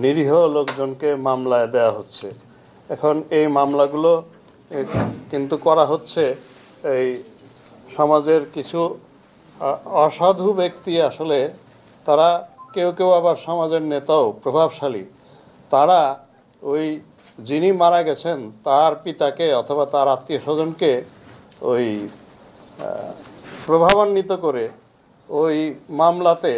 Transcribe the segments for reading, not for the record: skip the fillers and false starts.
নিরীহ লোকজনকে মামলায় দেয়া হচ্ছে। এখন এই মামলাগুলো কিন্তু করা হচ্ছে এই সমাজের কিছু অসাধু ব্যক্তি, আসলে তারা কেউ কেউ আবার সমাজের নেতাও প্রভাবশালী, তারা ওই যিনি মারা গেছেন তার পিতাকে অথবা তার আত্মীয় স্বজনকে ওই প্রভাবান্বিত করে ওই মামলাতে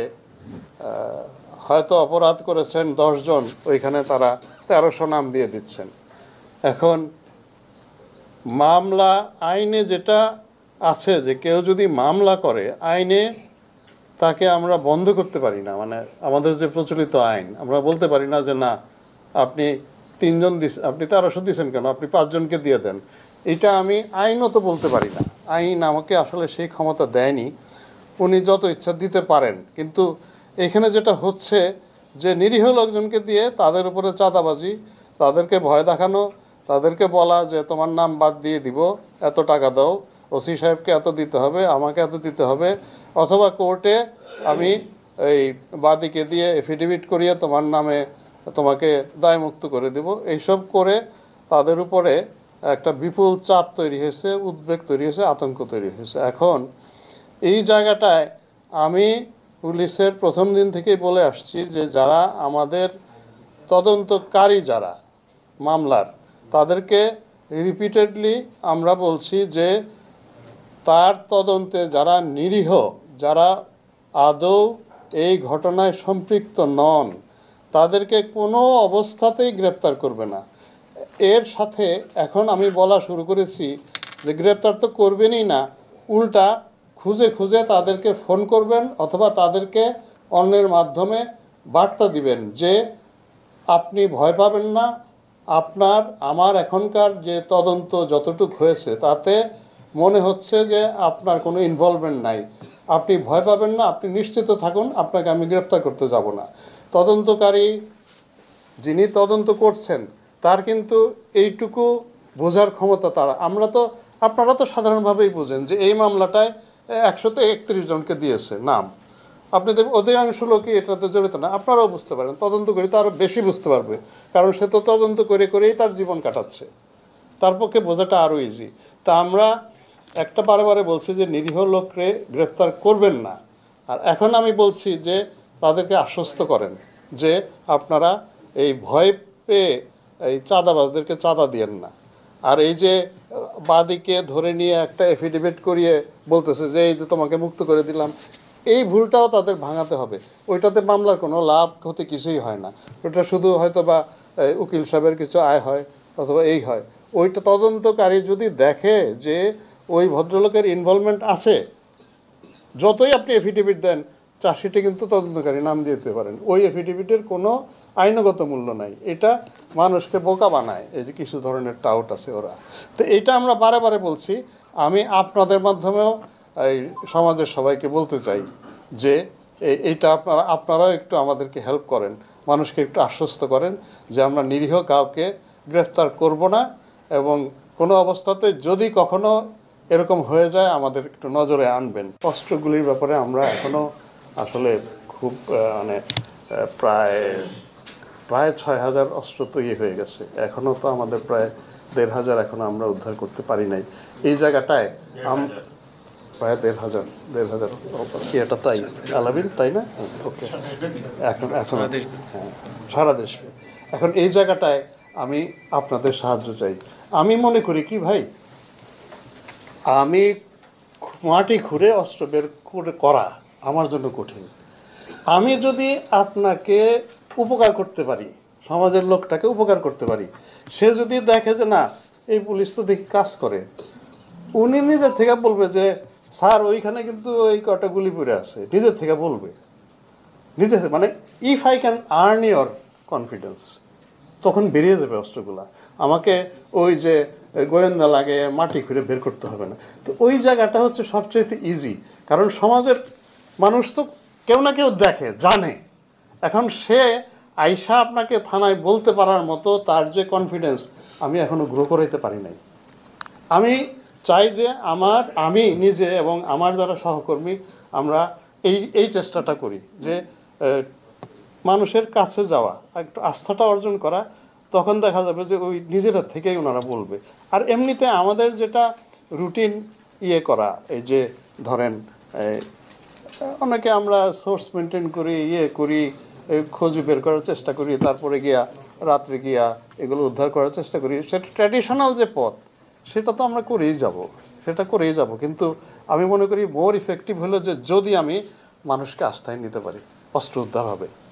হয়তো অপরাধ করেছেন 10 জন, ওইখানে তারা 1300 নাম দিয়ে দিচ্ছেন। এখন মামলা আইনে যেটা আছে যে কেউ যদি মামলা করে আইনে তাকে আমরা বন্ধ করতে পারি না, মানে আমাদের যে প্রচলিত আইন আমরা বলতে পারি না যে না আপনি 3 জন আপনি 1300 দিয়েছেন কেন, আপনি 5 জনকে দিয়ে দেন। এটা আমি আইনত বলতে পারি না, আইন আমাকে আসলে সেই ক্ষমতা দেয়নি। উনি যত ইচ্ছা দিতে পারেন, কিন্তু এখানে যেটা হচ্ছে যে নিরীহ লোকজনকে দিয়ে তাদের উপরে চাঁদাবাজি, তাদেরকে ভয় দেখানো, তাদেরকে বলা যে তোমার নাম বাদ দিয়ে দিব, এত টাকা দাও, ওসি সাহেবকে এত দিতে হবে, আমাকে এত দিতে হবে, অথবা কোর্টে আমি এই বাদীকে দিয়ে এফিডেভিট করিয়ে তোমার নামে তোমাকে দায়মুক্ত করে দেব। এইসব করে তাদের উপরে একটা বিপুল চাপ তৈরি হয়েছে, উদ্বেগ তৈরি হয়েছে, আতঙ্ক তৈরি হয়েছে। এখন এই জায়গাটায় আমি পুলিশের প্রথম দিন থেকেই বলে আসছি যে যারা আমাদের তদন্তকারী, যারা মামলার, তাদেরকে রিপিটেডলি আমরা বলছি যে তার তদন্তে যারা নিরীহ, যারা আদৌ এই ঘটনায় সম্পৃক্ত নন, তাদেরকে কোনো অবস্থাতেই গ্রেপ্তার করবে না। এর সাথে এখন আমি বলা শুরু করেছি যে গ্রেপ্তার তো করবেনই না, উল্টা খুঁজে খুঁজে তাদেরকে ফোন করবেন অথবা তাদেরকে অন্যের মাধ্যমে বার্তা দিবেন যে আপনি ভয় পাবেন না, আমার এখনকার যে তদন্ত যতটুকু হয়েছে তাতে মনে হচ্ছে যে আপনার কোনো ইনভলভমেন্ট নাই, আপনি ভয় পাবেন না, আপনি নিশ্চিত থাকুন, আপনাকে আমি গ্রেফতার করতে যাব না। তদন্তকারী যিনি তদন্ত করছেন তার কিন্তু এইটুকু বোঝার ক্ষমতা আপনারা তো সাধারণভাবেই বোঝেন যে এই মামলাটায় 131 জনকে দিয়েছে নাম, আপনি দেখবেন অধিকাংশ লোকই এটাতে জড়িত না, আপনারাও বুঝতে পারেন, তদন্ত করে তো আরও বেশি বুঝতে পারবে, কারণ সে তো তদন্ত করে করেই তার জীবন কাটাচ্ছে, তার পক্ষে বোঝাটা আরও ইজি। তা আমরা একটা বারে বলছি যে নিরীহ লোককে গ্রেফতার করবেন না, আর এখন আমি বলছি যে তাদেরকে আশ্বস্ত করেন যে আপনারা এই ভয় পেয়ে এই চাঁদাবাজদেরকে চাঁদা দিয়েন না। আর এই যে বাদীকে ধরে নিয়ে একটা এফিডেভিট করিয়ে বলতেছে যে এই যে তোমাকে মুক্ত করে দিলাম, এই ভুলটাও তাদের ভাঙাতে হবে। ওইটাতে মামলার কোনো লাভ ক্ষতি কিছুই হয় না, ওটা শুধু হয়তো বা উকিল সাহেবের কিছু আয় হয় অথবা এই হয়। ওইটা তদন্তকারী যদি দেখে যে ওই ভদ্রলোকের ইনভলভমেন্ট আছে, যতই আপনি এফিডেভিট দেন, চার্জশিটে কিন্তু তদন্তকারী নাম দিতে পারেন, ওই এফিডেভিটের কোনো আইনগত মূল্য নাই, এটা মানুষকে বোকা বানায়। এই যে কিছু ধরনের টাউট আছে ওরা, তো এইটা আমরা বারে বলছি। আমি আপনাদের মাধ্যমেও এই সমাজের সবাইকে বলতে চাই যে এইটা আপনারাও একটু আমাদেরকে হেল্প করেন, মানুষকে একটু আশ্বস্ত করেন যে আমরা নিরীহ কাউকে গ্রেফতার করব না, এবং কোনো অবস্থাতে যদি কখনো এরকম হয়ে যায় আমাদের একটু নজরে আনবেন। অস্ত্রগুলির ব্যাপারে আমরা এখনও আসলে খুব মানে প্রায় 6000 অস্ত্র তৈরি হয়ে গেছে, এখনও তো আমাদের প্রায় 1500 এখনও আমরা উদ্ধার করতে পারি নাই। এই জায়গাটায় প্রায় 1500 কি এটা তাই আলামিন, তাই না? ওকে, এখন হ্যাঁ, সারা দেশে। এখন এই জায়গাটায় আমি আপনাদের সাহায্য চাই। আমি মনে করি কি ভাই, আমি মাটি খুঁড়ে অস্ত্র বের করা আমার জন্য কঠিন। আমি যদি আপনাকে উপকার করতে পারি, সমাজের লোকটাকে উপকার করতে পারি, সে যদি দেখে যে না এই পুলিশ তো দেখি কাজ করে, উনি নিজের থেকে বলবে যে স্যার ওইখানে কিন্তু ওই কটা গুলি পড়ে আছে, নিজের থেকে বলবে, মানে if I can earn your confidence, তখন বেরিয়ে যাবে অস্ত্রগুলা। আমাকে ওই যে গোয়েন্দা লাগে মাটি খুঁড়ে বের করতে হবে না। তো ওই জায়গাটা হচ্ছে সবচেয়ে ইজি, কারণ সমাজের মানুষ তো কেউ না কেউ দেখে, জানে। এখন সে আইসা আপনাকে থানায় বলতে পারার মতো তার যে কনফিডেন্স আমি এখনও গ্রো করাইতে পারি নাই। আমি চাই যে আমি নিজে এবং আমার যারা সহকর্মী আমরা এই চেষ্টাটা করি যে মানুষের কাছে যাওয়া, একটু আস্থাটা অর্জন করা, তখন দেখা যাবে যে ওই নিজেরা থেকেই ওনারা বলবে। আর এমনিতে আমাদের যেটা রুটিন করা, এই যে ধরেন অনেকে আমরা সোর্স মেনটেন করি, করি, খোঁজ বের করার চেষ্টা করি, তারপরে গিয়া রাত্রে গিয়া এগুলো উদ্ধার করার চেষ্টা করি, সেটা ট্র্যাডিশনাল যে পথ সেটা তো আমরা করেই যাব। কিন্তু আমি মনে করি মোর ইফেক্টিভ হলো যে যদি আমি মানুষকে আস্থায় নিতে পারি, অস্ত্র উদ্ধার হবে।